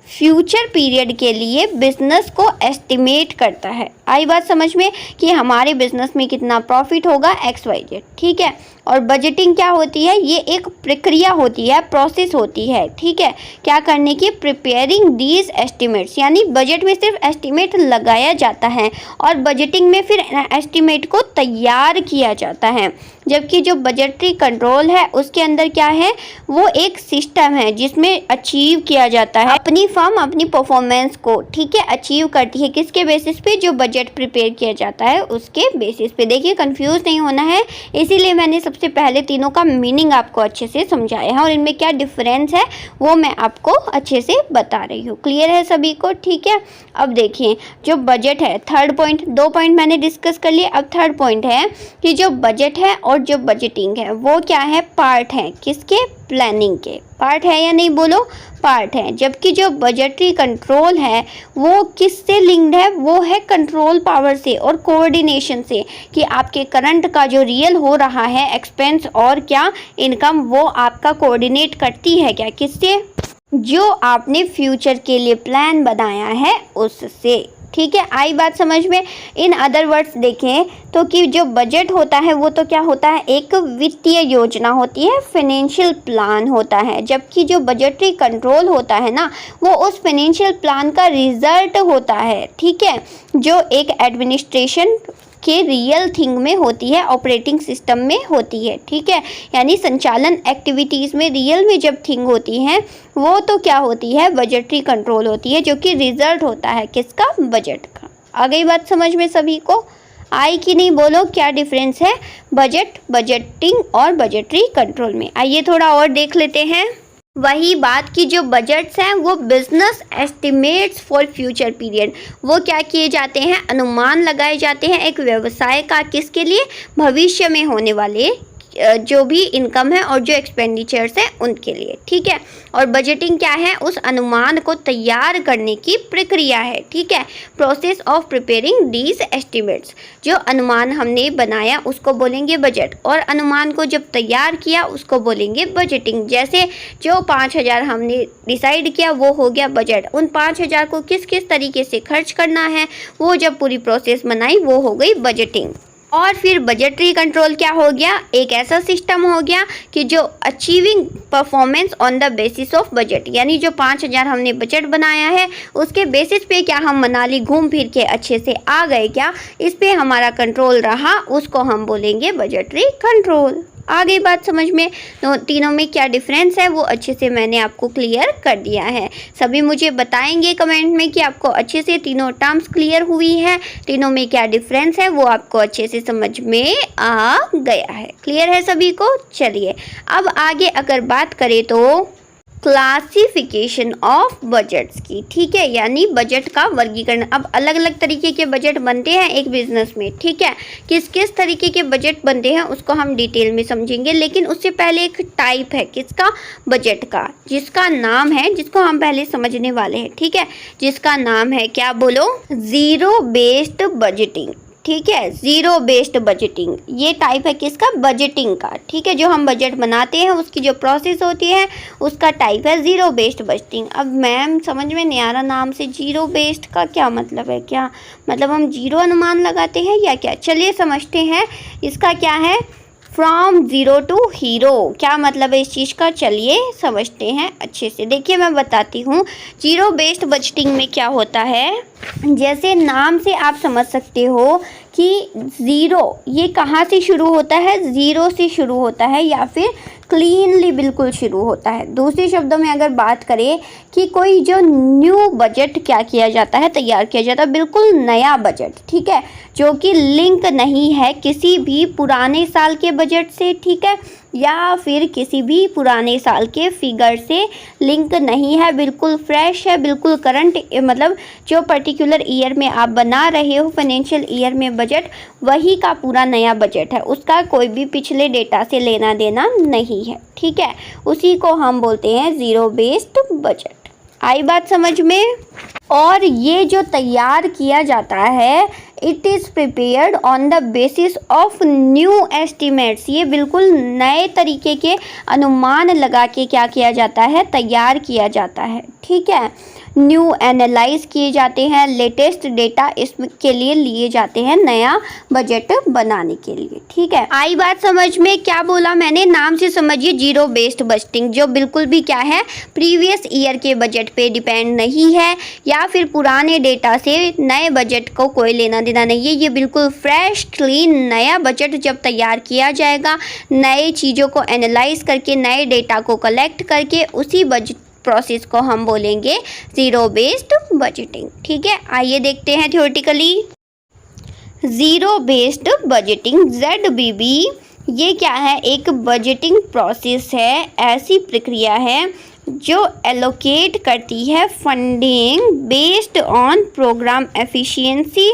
फ्यूचर पीरियड के लिए बिजनेस को एस्टिमेट करता है। आई बात समझ में कि हमारे बिजनेस में कितना प्रॉफिट होगा, XYZ। ठीक है, और बजटिंग क्या होती है, ये एक प्रक्रिया होती है, प्रोसेस होती है। ठीक है, क्या करने की, प्रिपेयरिंग दीज एस्टिमेट्स, यानी बजट में सिर्फ एस्टिमेट लगाया जाता है और बजटिंग में फिर एस्टिमेट को तैयार किया जाता है। जबकि जो बजटरी कंट्रोल है उसके अंदर क्या है, वो एक सिस्टम है जिसमें अचीव किया जाता है, अपनी फर्म अपनी परफॉर्मेंस को, ठीक है, अचीव करती है। किसके बेसिस पे, जो बजट प्रिपेयर किया जाता है उसके बेसिस पे। देखिए कंफ्यूज नहीं होना है, इसीलिए मैंने सबसे पहले तीनों का मीनिंग आपको अच्छे से समझाया है और इनमें क्या डिफरेंस है वो मैं आपको अच्छे से बता रही हूँ। क्लियर है सभी को? ठीक है, अब देखिए जो बजट है, थर्ड पॉइंट, दो पॉइंट मैंने डिस्कस कर लिए, अब थर्ड पॉइंट है कि जो बजट है और जो बजटिंग है वो क्या है, पार्ट है किसके, प्लानिंग के। पार्ट है या नहीं बोलो, पार्ट है। जबकि जो बजटरी कंट्रोल है वो किससे लिंक्ड है, वो है कंट्रोल पावर से और कोऑर्डिनेशन से, कि आपके करंट का जो रियल हो रहा है एक्सपेंस और क्या इनकम, वो आपका कोऑर्डिनेट करती है क्या, किससे, जो आपने फ्यूचर के लिए प्लान बनाया है उससे। ठीक है, आई बात समझ में? इन अदर वर्ड्स देखें तो कि जो बजट होता है वो तो क्या होता है, एक वित्तीय योजना होती है, फाइनेंशियल प्लान होता है। जबकि जो बजटरी कंट्रोल होता है ना, वो उस फाइनेंशियल प्लान का रिजल्ट होता है। ठीक है, जो एक एडमिनिस्ट्रेशन के रियल थिंग में होती है, ऑपरेटिंग सिस्टम में होती है। ठीक है, यानी संचालन एक्टिविटीज़ में रियल में जब थिंग होती है वो तो क्या होती है, बजटरी कंट्रोल होती है, जो कि रिजल्ट होता है किसका, बजट का। आ गई बात समझ में सभी को? आई कि नहीं बोलो, क्या डिफरेंस है बजट, बजटिंग और बजटरी कंट्रोल में? आइए थोड़ा और देख लेते हैं। वही बात कि जो बजट्स हैं वो business estimates for future period, वो क्या किए जाते हैं, अनुमान लगाए जाते हैं एक व्यवसाय का, किसके लिए, भविष्य में होने वाले जो भी इनकम है और जो एक्सपेंडिचर्स है उनके लिए, ठीक है। और बजटिंग क्या है? उस अनुमान को तैयार करने की प्रक्रिया है, ठीक है। Process of preparing these estimates, जो अनुमान हमने बनाया उसको बोलेंगे बजट, और अनुमान को जब तैयार किया उसको बोलेंगे बजटिंग। जैसे जो 5,000 हमने डिसाइड किया वो हो गया बजट, उन 5,000 को किस किस तरीके से खर्च करना है वो जब पूरी प्रोसेस बनाई वो हो गई बजटिंग। और फिर बजटरी कंट्रोल क्या हो गया? एक ऐसा सिस्टम हो गया कि जो achieving performance on the basis of budget, यानी जो 5,000 हमने बजट बनाया है उसके बेसिस पे क्या हम मनाली घूम फिर के अच्छे से आ गए क्या, इस पे हमारा कंट्रोल रहा, उसको हम बोलेंगे बजटरी कंट्रोल। आ गई बात समझ में? तो तीनों में क्या डिफरेंस है वो अच्छे से मैंने आपको क्लियर कर दिया है। सभी मुझे बताएंगे कमेंट में कि आपको अच्छे से तीनों टर्म्स क्लियर हुई है, तीनों में क्या डिफरेंस है वो आपको अच्छे से समझ में आ गया है। क्लियर है सभी को? चलिए अब आगे अगर बात करें तो क्लासिफिकेशन ऑफ बजट्स की, ठीक है, यानी बजट का वर्गीकरण। अब अलग अलग तरीके के बजट बनते हैं एक बिजनेस में, ठीक है। किस किस तरीके के बजट बनते हैं उसको हम डिटेल में समझेंगे, लेकिन उससे पहले एक टाइप है किसका? बजट का, जिसका नाम है, जिसको हम पहले समझने वाले हैं, ठीक है, जिसका नाम है क्या? बोलो, जीरो बेस्ड बजटिंग, ठीक है। जीरो बेस्ड बजटिंग ये टाइप है किसका? बजटिंग का, ठीक है। जो हम बजट बनाते हैं उसकी जो प्रोसेस होती है उसका टाइप है जीरो बेस्ड बजटिंग। अब मैम समझ में नहीं आ रहा, नाम से जीरो बेस्ड का क्या मतलब है? क्या मतलब हम जीरो अनुमान लगाते हैं या क्या? चलिए समझते हैं इसका क्या है। फ्रॉम ज़ीरो टू हीरो, क्या मतलब है इस चीज़ का? चलिए समझते हैं अच्छे से। देखिए मैं बताती हूँ जीरो बेस्ड बजटिंग में क्या होता है। जैसे नाम से आप समझ सकते हो कि ज़ीरो ये कहाँ से शुरू होता है? ज़ीरो से शुरू होता है या फिर क्लीनली बिल्कुल शुरू होता है। दूसरे शब्दों में अगर बात करें कि कोई जो न्यू बजट क्या किया जाता है, तैयार किया जाता है, बिल्कुल नया बजट, ठीक है, जो कि लिंक नहीं है किसी भी पुराने साल के बजट से, ठीक है, या फिर किसी भी पुराने साल के फिगर से लिंक नहीं है, बिल्कुल फ्रेश है, बिल्कुल करंट, मतलब जो पर्टिकुलर ईयर में आप बना रहे हो फाइनेंशियल ईयर में बजट, वही का पूरा नया बजट है, उसका कोई भी पिछले डेटा से लेना देना नहीं है, ठीक है। उसी को हम बोलते हैं ज़ीरो बेस्ड बजट। आई बात समझ में? और ये जो तैयार किया जाता है it is prepared on the basis of new estimates, ये बिल्कुल नए तरीके के अनुमान लगा के क्या किया जाता है? तैयार किया जाता है, ठीक है। न्यू एनालाइज किए जाते हैं, लेटेस्ट डेटा इसके लिए लिए जाते हैं नया बजट बनाने के लिए, ठीक है। आई बात समझ में? क्या बोला मैंने? नाम से समझिए जीरो बेस्ड बजटिंग, जो बिल्कुल भी क्या है? प्रीवियस ईयर के बजट पे डिपेंड नहीं है या फिर पुराने डेटा से नए बजट को कोई लेना देना नहीं है। ये बिल्कुल फ्रेश क्लीन नया बजट जब तैयार किया जाएगा, नए चीज़ों को एनालाइज करके, नए डेटा को कलेक्ट करके, उसी बजट प्रोसेस को हम बोलेंगे ज़ीरो बेस्ड बजटिंग, ठीक है। आइए देखते हैं theoretically. Zero based budgeting ZBB ये क्या है? एक बजटिंग प्रोसेस है, ऐसी प्रक्रिया है जो एलोकेट करती है funding based on programme efficiency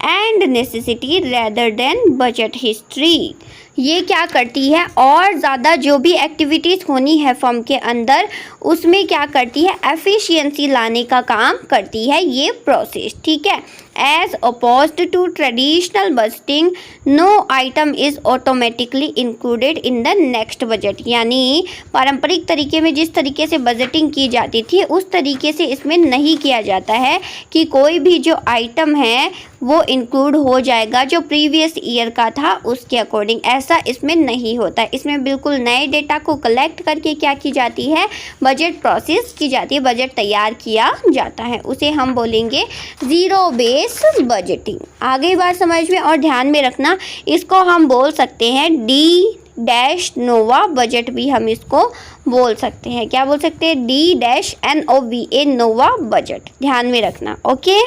and necessity rather than budget history. ये क्या करती है? और ज़्यादा जो भी एक्टिविटीज़ होनी है फर्म के अंदर उसमें क्या करती है? एफिशिएंसी लाने का काम करती है ये प्रोसेस, ठीक है। As opposed to traditional budgeting no item is automatically included in the next budget, यानी पारंपरिक तरीके में जिस तरीके से बजटिंग की जाती थी उस तरीके से इसमें नहीं किया जाता है कि कोई भी जो आइटम है वो इंक्लूड हो जाएगा जो प्रीवियस ईयर का था उसके अकॉर्डिंग, ऐसा इसमें नहीं होता है। इसमें बिल्कुल नए डेटा को कलेक्ट करके क्या की जाती है? बजट प्रोसेस की जाती है, बजट तैयार किया जाता है, उसे हम बोलेंगे ज़ीरो बेस्ड बजटिंग। आगे बात समझ में और ध्यान में रखना, इसको हम बोल सकते हैं D-नोवा बजट भी हम इसको बोल सकते हैं। क्या बोल सकते हैं? D-NOVA नोवा बजट, ध्यान में रखना, ओके।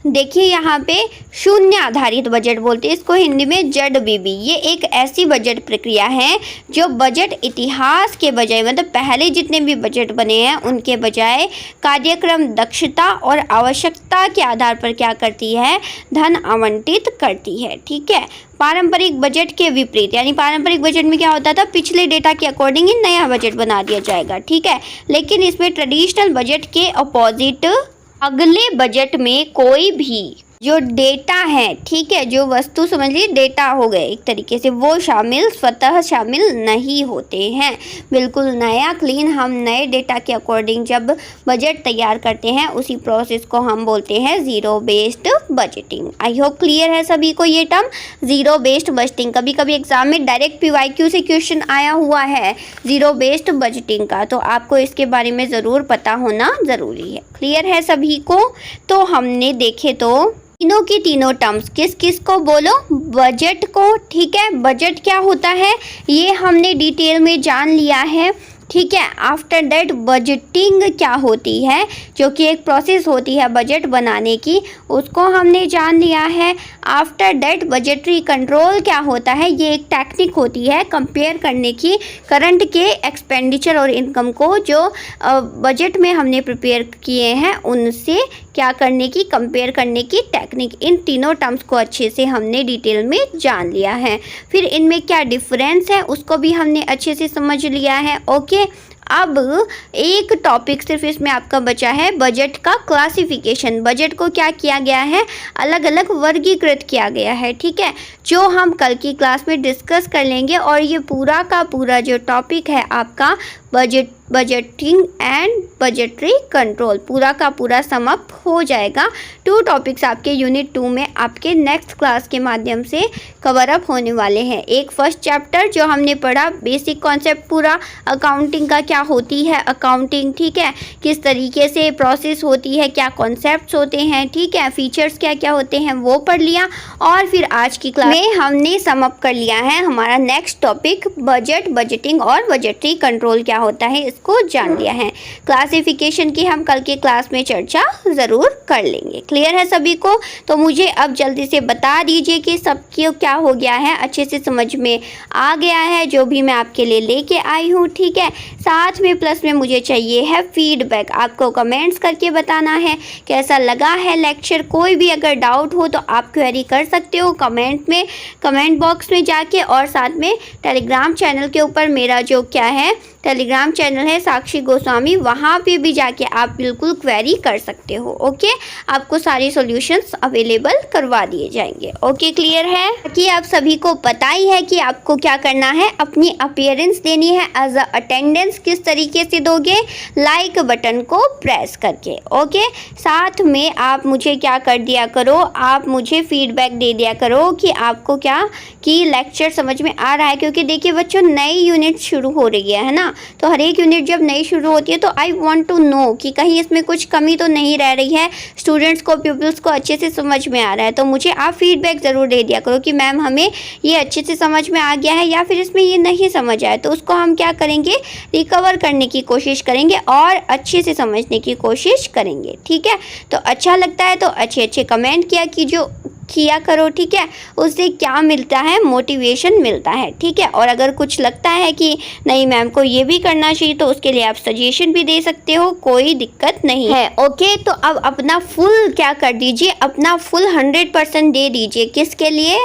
देखिए यहाँ पे शून्य आधारित बजट बोलते हैं इसको हिंदी में ZBB। ये एक ऐसी बजट प्रक्रिया है जो बजट इतिहास के बजाय मतलब पहले जितने भी बजट बने हैं उनके बजाय कार्यक्रम दक्षता और आवश्यकता के आधार पर क्या करती है, धन आवंटित करती है। ठीक है, पारंपरिक बजट के विपरीत, यानी पारंपरिक बजट में क्या होता था, पिछले डेटा के अकॉर्डिंग ही नया बजट बना दिया जाएगा। ठीक है, लेकिन इसमें ट्रेडिशनल बजट के अपोजिट अगले बजट में कोई भी जो डेटा है, ठीक है, जो वस्तु समझ लीजिए डेटा हो गए एक तरीके से, वो स्वतः शामिल नहीं होते हैं। बिल्कुल नया क्लीन हम नए डेटा के अकॉर्डिंग जब बजट तैयार करते हैं उसी प्रोसेस को हम बोलते हैं zero based budgeting. I hope clear है सभी को ये टर्म ज़ीरो बेस्ड बजटिंग। कभी कभी एग्जाम में डायरेक्ट PYQ से क्वेश्चन आया हुआ है ज़ीरो बेस्ड बजटिंग का, तो आपको इसके बारे में ज़रूर पता होना ज़रूरी है। क्लियर है सभी को? तो हमने देखे तो तीनों की तीनों टर्म्स किस किस को बोलो, बजट को। ठीक है, बजट क्या होता है ये हमने डिटेल में जान लिया है। ठीक है, आफ्टर दैट बजटिंग क्या होती है, जो कि एक प्रोसेस होती है बजट बनाने की, उसको हमने जान लिया है। आफ्टर दैट बजटरी कंट्रोल क्या होता है, ये एक टेक्निक होती है कंपेयर करने की करंट के एक्सपेंडिचर और इनकम को जो बजट में हमने प्रिपेयर किए हैं उनसे क्या करने की, कंपेयर करने की टेक्निक। इन तीनों टर्म्स को अच्छे से हमने डिटेल में जान लिया है। फिर इनमें क्या डिफरेंस है उसको भी हमने अच्छे से समझ लिया है। ओके, अब एक टॉपिक सिर्फ इसमें आपका बचा है, बजट का क्लासिफिकेशन। बजट को क्या किया गया है, अलग अलग वर्गीकृत किया गया है। ठीक है, जो हम कल की क्लास में डिस्कस कर लेंगे और ये पूरा का पूरा जो टॉपिक है आपका बजटिंग एंड बजटरी कंट्रोल पूरा का पूरा समअप हो जाएगा। 2 टॉपिक्स आपके यूनिट 2 में आपके नेक्स्ट क्लास के माध्यम से कवर अप होने वाले हैं। एक फर्स्ट चैप्टर जो हमने पढ़ा, बेसिक कॉन्सेप्ट पूरा अकाउंटिंग का, क्या होती है अकाउंटिंग, ठीक है, किस तरीके से प्रोसेस होती है, क्या कॉन्सेप्ट्स होते हैं, ठीक है, फीचर्स क्या क्या होते हैं वो पढ़ लिया। और फिर आज की क्लास में हमने समअप कर लिया है हमारा नेक्स्ट टॉपिक बजट, बजटिंग और बजटरी कंट्रोल क्या होता है इसको जान लिया है। क्लासिफिकेशन की हम कल के क्लास में चर्चा ज़रूर कर लेंगे। क्लियर है सभी को? तो मुझे अब जल्दी से बता दीजिए कि सबकी क्या हो गया है, अच्छे से समझ में आ गया है जो भी मैं आपके लिए लेके आई हूँ। ठीक है, साथ में प्लस में मुझे चाहिए है फीडबैक। आपको कमेंट्स करके बताना है कैसा लगा है लेक्चर। कोई भी अगर डाउट हो तो आप क्वेरी कर सकते हो कमेंट में, कमेंट बॉक्स में जाके, और साथ में टेलीग्राम चैनल के ऊपर मेरा जो क्या है टेलीग्राम चैनल है साक्षी गोस्वामी, वहाँ पे भी जाके आप बिल्कुल क्वेरी कर सकते हो। ओके, आपको सारी सॉल्यूशंस अवेलेबल करवा दिए जाएंगे। ओके, क्लियर है कि आप सभी को पता ही है कि आपको क्या करना है, अपनी अपीयरेंस देनी है एज अ अटेंडेंस। किस तरीके से दोगे, लाइक बटन को प्रेस करके। ओके, साथ में आप मुझे क्या कर दिया करो, आप मुझे फीडबैक दे दिया करो कि आपको क्या कि लेक्चर समझ में आ रहा है। क्योंकि देखिए बच्चों, नई यूनिट शुरू हो रही है ना, तो हर एक यूनिट जब नई शुरू होती है तो आई वांट टू नो कि कहीं इसमें कुछ कमी तो नहीं रह रही है, स्टूडेंट्स को, पीपल्स को अच्छे से समझ में आ रहा है। तो मुझे आप फीडबैक ज़रूर दे दिया करो कि मैम हमें ये अच्छे से समझ में आ गया है या फिर इसमें ये नहीं समझ आया। तो उसको हम क्या करेंगे, रिकवर करने की कोशिश करेंगे और अच्छे से समझने की कोशिश करेंगे। ठीक है, तो अच्छा लगता है तो अच्छे अच्छे कमेंट किया करो। ठीक है, उससे क्या मिलता है, मोटिवेशन मिलता है। ठीक है, और अगर कुछ लगता है कि नहीं मैम को ये भी करना चाहिए तो उसके लिए आप सजेशन भी दे सकते हो, कोई दिक्कत नहीं है। ओके, तो अब अपना फुल क्या कर दीजिए, अपना फुल 100% दे दीजिए। किसके लिए,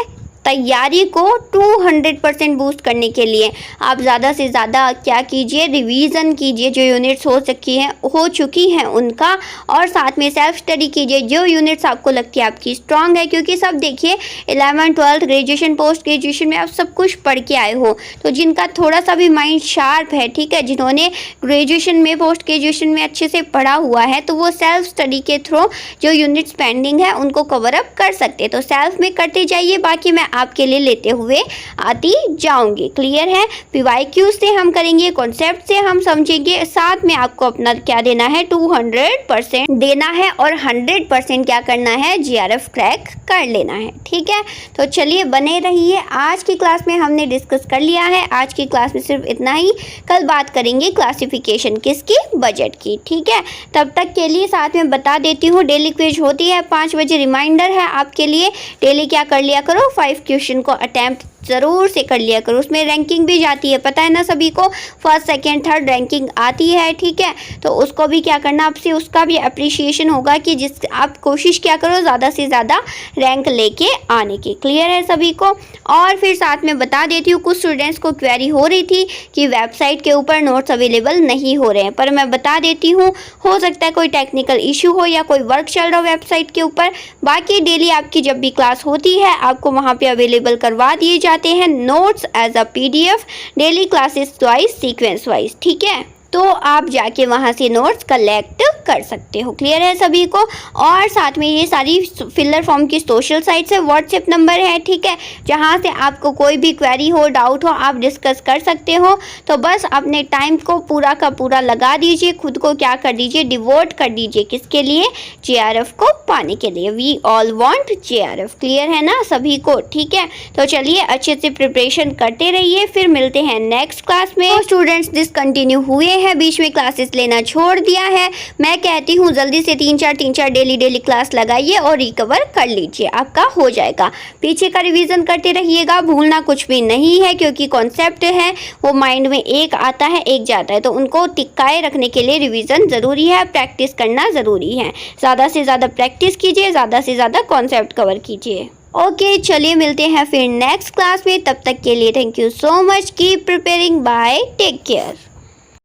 तैयारी को 200% बूस्ट करने के लिए आप ज़्यादा से ज़्यादा क्या कीजिए, रिवीजन कीजिए जो यूनिट्स हो चुकी हैं उनका, और साथ में सेल्फ स्टडी कीजिए जो यूनिट्स आपको लगती है आपकी स्ट्रांग है। क्योंकि सब देखिए 11th 12th graduation, post graduation में आप सब कुछ पढ़ के आए हो, तो जिनका थोड़ा सा भी माइंड शार्प है, ठीक है, जिन्होंने ग्रेजुएशन में, पोस्ट ग्रेजुएशन में अच्छे से पढ़ा हुआ है, तो वो सेल्फ स्टडी के थ्रू जो यूनिट्स पेंडिंग है उनको कवर अप कर सकते हैं। तो सेल्फ में करते जाइए, बाकी मैं आपके लिए लेते हुए आती जाऊंगी। क्लियर है? PYQ से हम करेंगे, कॉन्सेप्ट से हम समझेंगे, साथ में आपको अपना क्या देना है, 200% देना है और 100% क्या करना है, GRF क्रैक कर लेना है। ठीक है, तो चलिए बने रहिए। आज की क्लास में हमने डिस्कस कर लिया है, आज की क्लास में सिर्फ इतना ही। कल बात करेंगे क्लासिफिकेशन किसकी, बजट की। ठीक है, तब तक के लिए साथ में बता देती हूँ, डेली क्विज होती है 5 बजे, रिमाइंडर है आपके लिए। डेली क्या कर लिया करो, 5 क्वेश्चन को अटैम्प्ट ज़रूर से कर लिया करो। उसमें रैंकिंग भी जाती है, पता है ना सभी को, फर्स्ट सेकंड थर्ड रैंकिंग आती है। ठीक है, तो उसको भी क्या करना आपसे, उसका भी अप्रिसिएशन होगा कि जिस आप कोशिश क्या करो ज़्यादा से ज़्यादा रैंक लेके आने की। क्लियर है सभी को? और फिर साथ में बता देती हूँ, कुछ स्टूडेंट्स को क्वेरी हो रही थी कि वेबसाइट के ऊपर नोट्स अवेलेबल नहीं हो रहे हैं, पर मैं बता देती हूँ, हो सकता है कोई टेक्निकल इशू हो या कोई वर्क चल रहा हो वेबसाइट के ऊपर। बाकी डेली आपकी जब भी क्लास होती है आपको वहाँ पे अवेलेबल करवा दिए जाते हैं notes as a PDF, daily classes wise, sequence wise. ठीक है, तो आप जाके वहाँ से नोट्स कलेक्ट कर सकते हो। क्लियर है सभी को? और साथ में ये सारी फिलर फॉर्म की सोशल साइट्स है, व्हाट्सएप नंबर है। ठीक है, जहाँ से आपको कोई भी क्वेरी हो, डाउट हो, आप डिस्कस कर सकते हो। तो बस अपने टाइम को पूरा का पूरा लगा दीजिए, खुद को क्या कर दीजिए, डिवोट कर दीजिए, किसके लिए, JRF को पाने के लिए। We all want JRF। Clear है ना सभी को? ठीक है, तो चलिए अच्छे से प्रिपरेशन करते रहिए, फिर मिलते हैं नेक्स्ट क्लास में। तो स्टूडेंट्स डिसकंटिन्यू हुए हैं, बीच में क्लासेस लेना छोड़ दिया है, मैं कहती हूँ जल्दी से 3-4 डेली क्लास लगाइए और रिकवर कर लीजिए, आपका हो जाएगा। पीछे का रिवीजन करते रहिएगा, भूलना कुछ भी नहीं है, क्योंकि कॉन्सेप्ट है वो माइंड में एक आता है एक जाता है, तो उनको टिकाए रखने के लिए रिवीजन ज़रूरी है, प्रैक्टिस करना ज़रूरी है। ज़्यादा से ज़्यादा प्रैक्टिस कीजिए, ज़्यादा से ज़्यादा कॉन्सेप्ट कवर कीजिए। ओके, चलिए मिलते हैं फिर नेक्स्ट क्लास में। तब तक के लिए thank you so much, keep preparing, bye, take care.